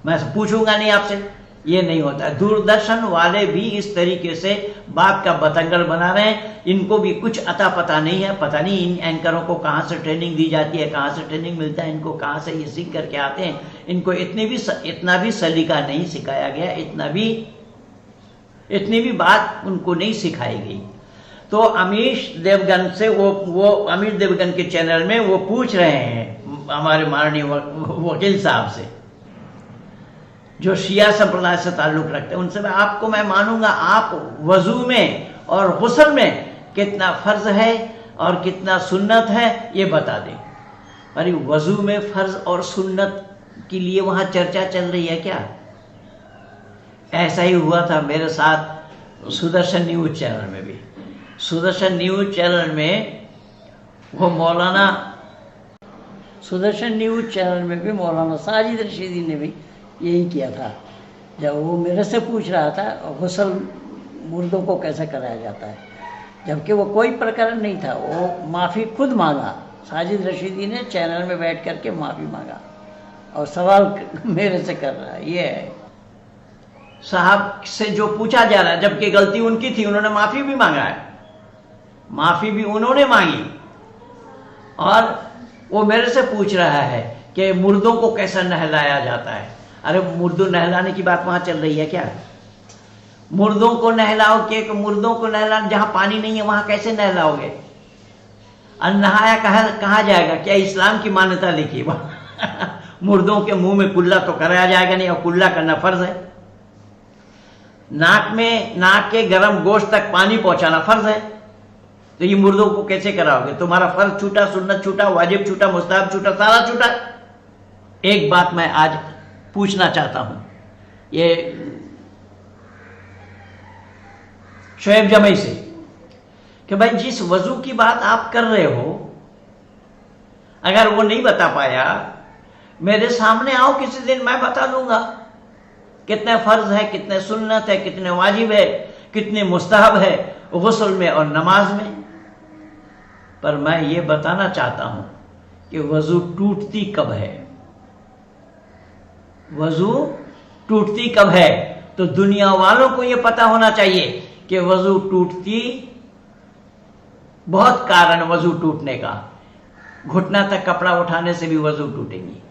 मैं पूछूंगा नहीं आपसे, ये नहीं होता। दूरदर्शन वाले भी इस तरीके से बात का बतंगड़ बना रहे हैं। इनको भी कुछ अता पता नहीं है, पता नहीं इन एंकरों को कहाँ से ट्रेनिंग दी जाती है, कहाँ से ट्रेनिंग मिलता है, इनको कहाँ से ये सीख करके आते हैं। इनको इतना भी सलीका नहीं सिखाया गया, इतनी भी बात उनको नहीं सिखाई गई। तो अमीश देवगन से वो अमीश देवगन के चैनल में वो पूछ रहे हैं हमारे माननीय वकील साहब से जो शिया संप्रदाय से ताल्लुक़ रखते हैं, उनसे आपको मैं मानूंगा, आप वज़ू में और गुस्ल में कितना फ़र्ज़ है और कितना सुन्नत है ये बता दें। अरे वज़ू में फ़र्ज़ और सुन्नत के लिए वहाँ चर्चा चल रही है क्या? ऐसा ही हुआ था मेरे साथ सुदर्शन न्यूज चैनल में भी। सुदर्शन न्यूज चैनल में वो सुदर्शन न्यूज चैनल में भी मौलाना साजिद रशीदी ने भी यही किया था। जब वो मेरे से पूछ रहा था गुस्ल मुर्दों को कैसे कराया जाता है, जबकि वो कोई प्रकरण नहीं था, वो माफ़ी खुद मांगा। साजिद रशीदी ने चैनल में बैठ करके माफ़ी मांगा और सवाल मेरे से कर रहा है। ये है साहब से जो पूछा जा रहा है, जबकि गलती उनकी थी, उन्होंने माफ़ी भी मांगा है, माफ़ी भी उन्होंने मांगी, और वो मेरे से पूछ रहा है कि मुर्दों को कैसा नहलाया जाता है। अरे मुर्दों नहलाने की बात वहाँ चल रही है क्या? मुर्दों को नहलाओ के मुर्दों को नहलाने, जहाँ पानी नहीं है वहाँ कैसे नहलाओगे? और नहाया कहाँ जाएगा? क्या इस्लाम की मान्यता लिखी मुर्दों के मुंह में कुल्ला तो कराया जाएगा नहीं, और कुल्ला करना फर्ज है। नाक के गर्म गोश्त तक पानी पहुंचाना फर्ज है, तो ये मुर्दों को कैसे कराओगे? तुम्हारा फर्ज छूटा, सुन्नत छूटा, वाजिब छूटा, मुस्ताहब छूटा, सारा छूटा। एक बात मैं आज पूछना चाहता हूं, ये शोएब जमई से, कि भाई जिस वजू की बात आप कर रहे हो, अगर वो नहीं बता पाया, मेरे सामने आओ किसी दिन, मैं बता दूंगा कितने फर्ज है, कितने सुन्नत है, कितने वाजिब है, कितने मुस्ताहब है गुस्ल में और नमाज में। पर मैं ये बताना चाहता हूं कि वजू टूटती कब है, वजू टूटती कब है। तो दुनिया वालों को यह पता होना चाहिए कि वजू टूटती, बहुत कारण वजू टूटने का। घुटना तक कपड़ा उठाने से भी वजू टूटेंगी,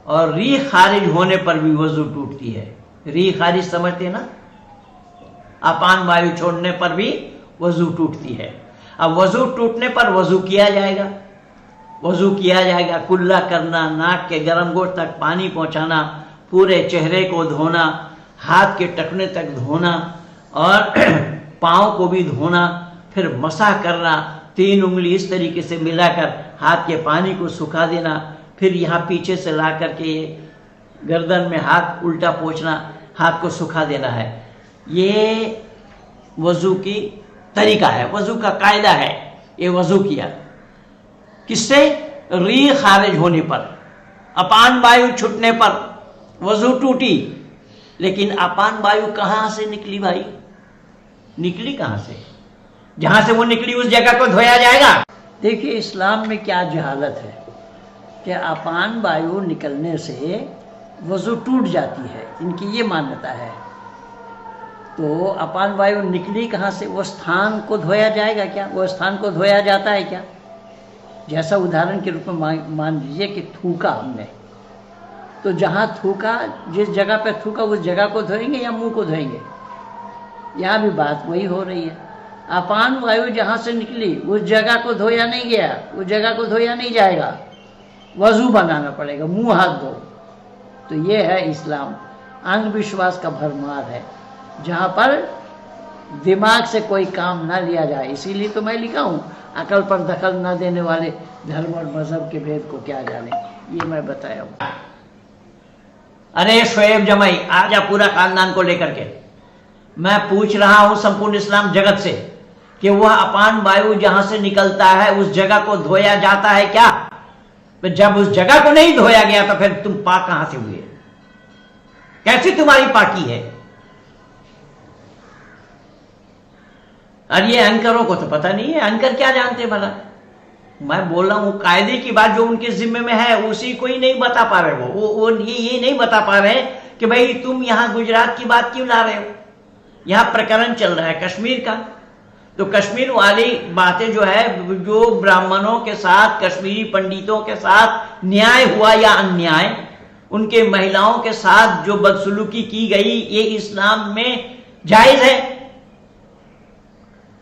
और रीह खारिज होने पर भी वजू टूटती है। रीह खारिज समझते ना, अपान वायु छोड़ने पर भी वजू टूटती है। अब वजू टूटने पर वजू किया जाएगा, वजू किया जाएगा, कुल्ला करना, नाक के गर्म गोश्त तक पानी पहुंचाना, पूरे चेहरे को धोना, हाथ के टखने तक धोना, और पाँव को भी धोना, फिर मसाह करना, 3 उंगली इस तरीके से मिलाकर हाथ के पानी को सुखा देना, फिर यहाँ पीछे से ला करके गर्दन में हाथ उल्टा पोंछना, हाथ को सुखा देना है। ये वजू की तरीका है, वजू का कायदा है। ये वजू किया किससे? रीह खारिज होने पर, अपान वायु छूटने पर वजू टूटी। लेकिन अपान वायु कहां से निकली भाई? निकली कहां से? जहां से वो निकली उस जगह को धोया जाएगा। देखिए इस्लाम में क्या जहालत है कि अपान वायु निकलने से वजू टूट जाती है, इनकी ये मान्यता है। तो अपान वायु निकली कहाँ से? वो स्थान को धोया जाएगा क्या? वो स्थान को धोया जाता है क्या? जैसा उदाहरण के रूप में मान लीजिए कि थूका हमने, तो जहाँ थूका, जिस जगह पे थूका उस जगह को धोएंगे या मुंह को धोएंगे? यहाँ भी बात वही हो रही है। अपान वायु जहाँ से निकली उस जगह को धोया नहीं गया, उस जगह को धोया नहीं जाएगा, वजू बनाना पड़ेगा, मुंह हाथ धो। तो ये है इस्लाम, अंधविश्वास का भरमार है, जहाँ पर दिमाग से कोई काम ना लिया जाए। इसीलिए तो मैं लिखा हूँ, अकल पर दखल न देने वाले धर्म और मजहब के भेद को क्या जाने, ये मैं बताया हूँ। अरे शोएब जमई, आजा पूरा खानदान को लेकर के। मैं पूछ रहा हूँ संपूर्ण इस्लाम जगत से कि वह अपान वायु जहां से निकलता है उस जगह को धोया जाता है क्या? जब उस जगह को नहीं धोया गया तो फिर तुम पाक कहां से हुए? कैसी तुम्हारी पाकी है? और ये एंकरों को तो पता नहीं है, एंकर क्या जानते भला? मैं बोल रहा हूं कायदे की बात जो उनके जिम्मे में है उसी को ही नहीं बता पा रहे। वो ये नहीं बता पा रहे कि भाई तुम यहां गुजरात की बात क्यों ला रहे हो? यहां प्रकरण चल रहा है कश्मीर का, तो कश्मीर वाली बातें जो है, जो ब्राह्मणों के साथ, कश्मीरी पंडितों के साथ न्याय हुआ या अन्याय, उनके महिलाओं के साथ जो बदसलूकी की गई, ये इस्लाम में जायज है।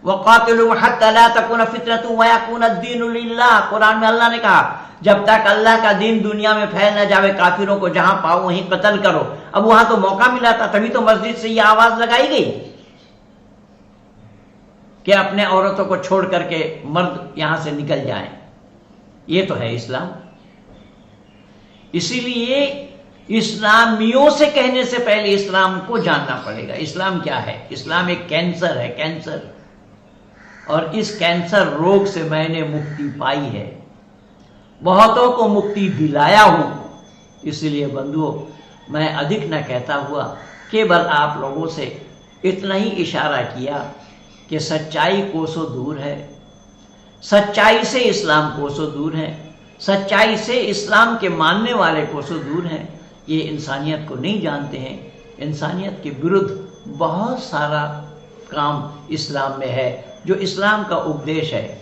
वक़ातिलू हत्ता ला तकून फितरतुन व यकून अद-दीनु लिल्लाह, कुरान में अल्लाह ने कहा जब तक अल्लाह का दीन दुनिया में फैल न जावे, काफिरों को जहां पाओ वहीं कत्ल करो। अब वहां तो मौका मिला था, तभी तो मस्जिद से यह आवाज लगाई गई कि अपने औरतों को छोड़ करके मर्द यहां से निकल जाएं। ये तो है इस्लाम। इसीलिए इस्लामियों से कहने से पहले इस्लाम को जानना पड़ेगा। इस्लाम क्या है? इस्लाम एक कैंसर है, कैंसर। और इस कैंसर रोग से मैंने मुक्ति पाई है, बहुतों को मुक्ति दिलाया हूं। इसलिए बंधुओं, मैं अधिक न कहता हुआ केवल आप लोगों से इतना ही इशारा किया कि सच्चाई कोसों दूर है, सच्चाई से इस्लाम कोसों दूर है, सच्चाई से इस्लाम के मानने वाले कोसों दूर हैं। ये इंसानियत को नहीं जानते हैं। इंसानियत के विरुद्ध बहुत सारा काम इस्लाम में है, जो इस्लाम का उपदेश है।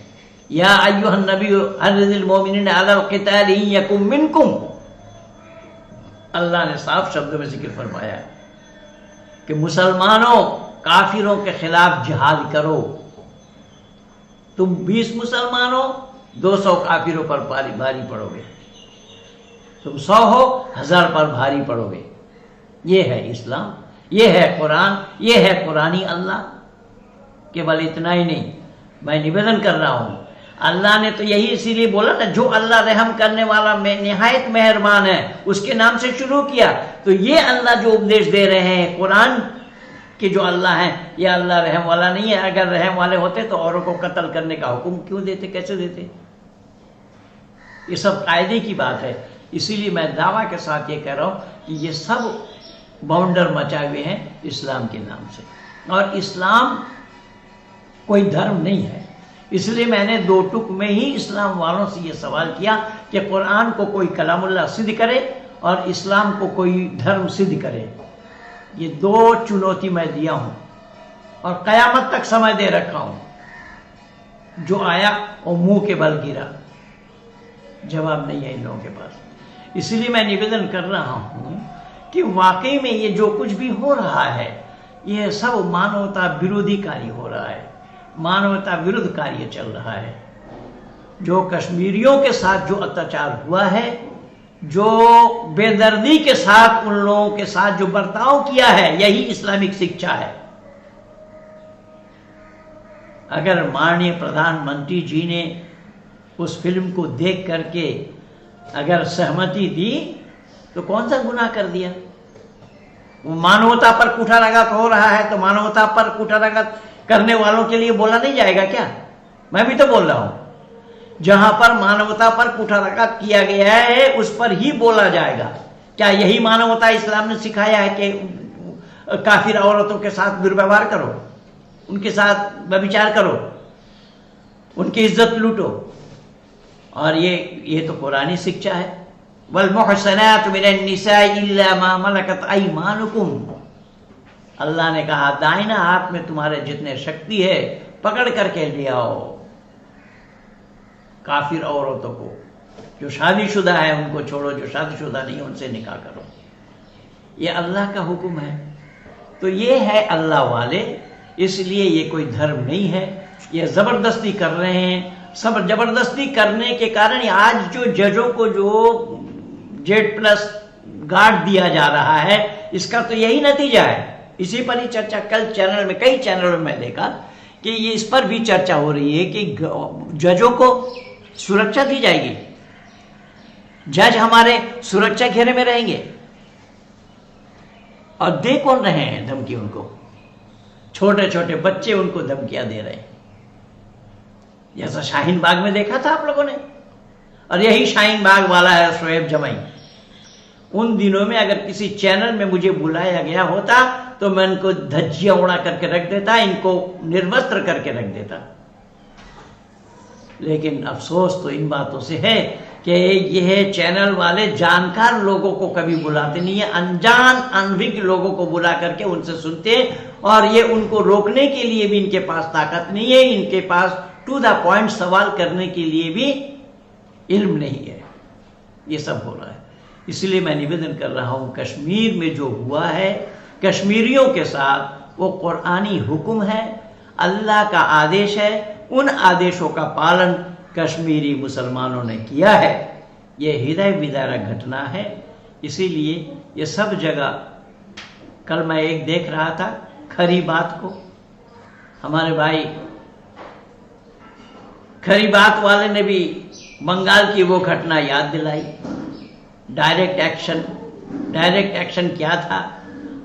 या अय्युहन नबी हर्रिल मोमिनीन अला क़िताल इन यकुम मिनकुम, अल्लाह ने साफ शब्दों में जिक्र फरमाया कि मुसलमानों, काफिरों के खिलाफ जिहाद करो। तुम 20 मुसलमान हो, 200 काफिरों पर भारी पड़ोगे। तुम 100 हो, 1000 पर भारी पड़ोगे। ये है इस्लाम, ये है कुरान, ये है कुरानी अल्लाह। केवल इतना ही नहीं, मैं निवेदन कर रहा हूं, अल्लाह ने तो यही इसीलिए बोला ना, जो अल्लाह रहम करने वाला में निहायत मेहरबान है, उसके नाम से शुरू किया। तो ये अल्लाह जो उपदेश दे रहे हैं कुरान कि जो अल्लाह है, ये अल्लाह रहम वाला नहीं है। अगर रहम वाले होते तो औरों को कत्ल करने का हुक्म क्यों देते, कैसे देते? ये सब कायदे की बात है। इसीलिए मैं दावा के साथ ये कह रहा हूं कि ये सब बाउंडर मचाए हुए हैं इस्लाम के नाम से, और इस्लाम कोई धर्म नहीं है। इसलिए मैंने 2 टुक में ही इस्लाम वालों से ये सवाल किया कि कुरान को कोई कलामुल्लाह सिद्ध करे और इस्लाम को कोई धर्म सिद्ध करे। ये 2 चुनौती मैं दिया हूं और कयामत तक समय दे रखा हूं। जो आया वो मुंह के बल गिरा, जवाब नहीं है इन लोगों के पास। इसलिए मैं निवेदन कर रहा हूं कि वाकई में ये जो कुछ भी हो रहा है, ये सब मानवता विरोधी कार्य हो रहा है, मानवता विरुद्ध कार्य चल रहा है। जो कश्मीरियों के साथ जो अत्याचार हुआ है, जो बेदर्दी के साथ उन लोगों के साथ जो बर्ताव किया है, यही इस्लामिक शिक्षा है। अगर माननीय प्रधानमंत्री जी ने उस फिल्म को देख करके अगर सहमति दी तो कौन सा गुनाह कर दिया? वो मानवता पर कुठाराघात हो रहा है, तो मानवता पर कुठाराघात करने वालों के लिए बोला नहीं जाएगा क्या? मैं भी तो बोल रहा हूं, जहां पर मानवता पर कुठाराघात किया गया है उस पर ही बोला जाएगा। क्या यही मानवता इस्लाम ने सिखाया है कि काफिर औरतों के साथ दुर्व्यवहार करो, उनके साथ व्यभिचार करो, उनकी इज्जत लूटो? और ये तो पुरानी शिक्षा है। वल मुहसनातु मिनन निसाई इल्ला मा मलकत अयमानुकुम, अल्लाह ने कहा दाहिना हाथ में तुम्हारे जितने शक्ति है पकड़ करके ले आओ काफिर औरतों को। जो शादीशुदा है उनको छोड़ो, जो शादीशुदा नहीं उनसे निकाह करो। ये अल्लाह का हुक्म है। तो ये है अल्लाह वाले, इसलिए ये कोई धर्म नहीं है। ये जबरदस्ती कर रहे हैं। सब जबरदस्ती करने के कारण आज जो जजों को जो Z+ गार्ड दिया जा रहा है, इसका तो यही नतीजा है। इसी पर ही चर्चा कल चैनल में, कई चैनलों में देखा कि ये इस पर भी चर्चा हो रही है कि जजों को सुरक्षा दी जाएगी, जज हमारे सुरक्षा घेरे में रहेंगे। और दे कौन रहे हैं धमकी? उनको छोटे छोटे बच्चे उनको धमकियां दे रहे हैं, जैसा शाहीन बाग में देखा था आप लोगों ने। और यही शाहीन बाग वाला है शोएब जमाई। उन दिनों में अगर किसी चैनल में मुझे बुलाया गया होता तो मैं इनको धज्जियां उड़ा करके रख देता, इनको निर्वस्त्र करके रख देता। लेकिन अफसोस तो इन बातों से है कि यह चैनल वाले जानकार लोगों को कभी बुलाते नहीं है, अनजान अनभिज्ञ लोगों को बुला करके उनसे सुनते हैं। और ये उनको रोकने के लिए भी इनके पास ताकत नहीं है, इनके पास टू द पॉइंट सवाल करने के लिए भी इल्म नहीं है। ये सब हो रहा है। इसलिए मैं निवेदन कर रहा हूं, कश्मीर में जो हुआ है कश्मीरियों के साथ, वो कुरानी हुक्म है, अल्लाह का आदेश है। उन आदेशों का पालन कश्मीरी मुसलमानों ने किया है। ये हृदय विदारक घटना है। इसीलिए ये सब जगह, कल मैं एक देख रहा था खरी बात को, हमारे भाई खरी बात वाले ने भी बंगाल की वो घटना याद दिलाई। डायरेक्ट एक्शन डायरेक्ट एक्शन क्या था,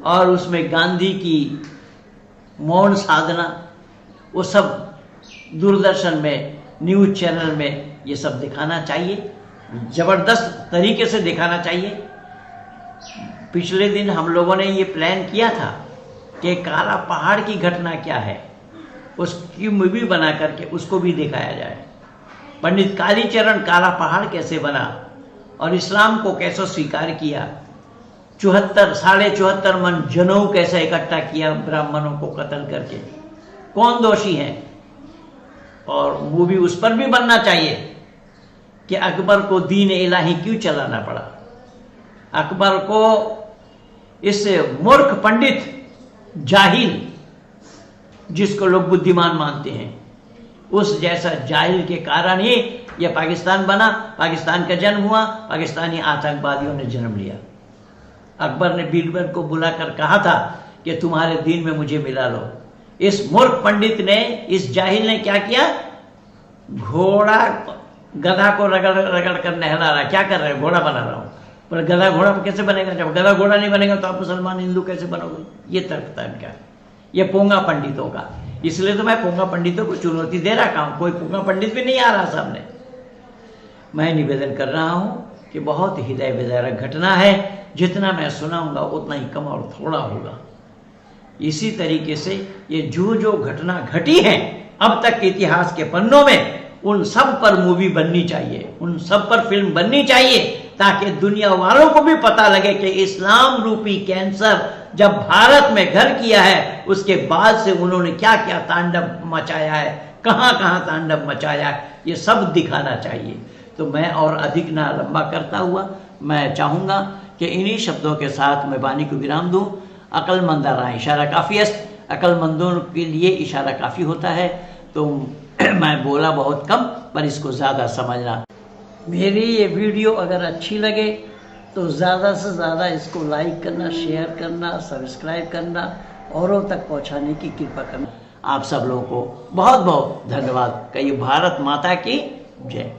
और उसमें गांधी की मौन साधना, वो सब दूरदर्शन में, न्यूज़ चैनल में ये सब दिखाना चाहिए, ज़बरदस्त तरीके से दिखाना चाहिए। पिछले दिन हम लोगों ने ये प्लान किया था कि काला पहाड़ की घटना क्या है, उसकी मूवी बना करके उसको भी दिखाया जाए। पंडित कालीचरण काला पहाड़ कैसे बना और इस्लाम को कैसे स्वीकार किया, 74.5 मन जनेऊ कैसे इकट्ठा किया ब्राह्मणों को कत्ल करके, कौन दोषी है। और मूवी उस पर भी बनना चाहिए कि अकबर को दीन इलाही क्यों चलाना पड़ा, अकबर को इस मूर्ख पंडित जाहिल, जिसको लोग बुद्धिमान मानते हैं, उस जैसा जाहिल के कारण ही यह पाकिस्तान बना, पाकिस्तान का जन्म हुआ, पाकिस्तानी आतंकवादियों ने जन्म लिया। अकबर ने बीरबल को बुलाकर कहा था कि तुम्हारे दीन में मुझे मिला लो। इस मूर्ख पंडित ने, इस जाहिल ने क्या किया, घोड़ा गधा को रगड़ रगड़ कर नहला रहा। क्या कर रहे हैं, घोड़ा बना रहा हूं, पर गधा घोड़ा कैसे बनेगा, जब गधा घोड़ा नहीं बनेगा तो आप मुसलमान हिंदू कैसे बनोगे। ये तर्क था इनका, ये पोंगा पंडितों का। इसलिए तो मैं पोंगा पंडितों को चुनौती दे रखा हूं, कोई पोंगा पंडित भी नहीं आ रहा सामने। मैं निवेदन कर रहा हूं कि बहुत हृदय विदारक घटना है, जितना मैं सुनाऊंगा उतना ही कम और थोड़ा होगा। इसी तरीके से ये जो घटना घटी है अब तक के इतिहास के पन्नों में, उन सब पर मूवी बननी चाहिए, उन सब पर फिल्म बननी चाहिए, ताकि दुनिया वालों को भी पता लगे कि इस्लाम रूपी कैंसर जब भारत में घर किया है, उसके बाद से उन्होंने क्या क्या तांडव मचाया है, कहां कहां तांडव मचाया है, ये सब दिखाना चाहिए। तो मैं और अधिक ना लंबा करता हुआ मैं चाहूँगा कि इन्हीं शब्दों के साथ मैं वाणी को विराम दूँ। अक्लमंद राय इशारा काफ़ी है, अक्लमंदों के लिए इशारा काफ़ी होता है। तो मैं बोला बहुत कम, पर इसको ज़्यादा समझना। मेरी ये वीडियो अगर अच्छी लगे तो ज़्यादा से ज़्यादा इसको लाइक करना, शेयर करना, सब्सक्राइब करना, औरों तक पहुंचाने की कृपा करना। आप सब लोगों को बहुत बहुत धन्यवाद। कहिए भारत माता की जय।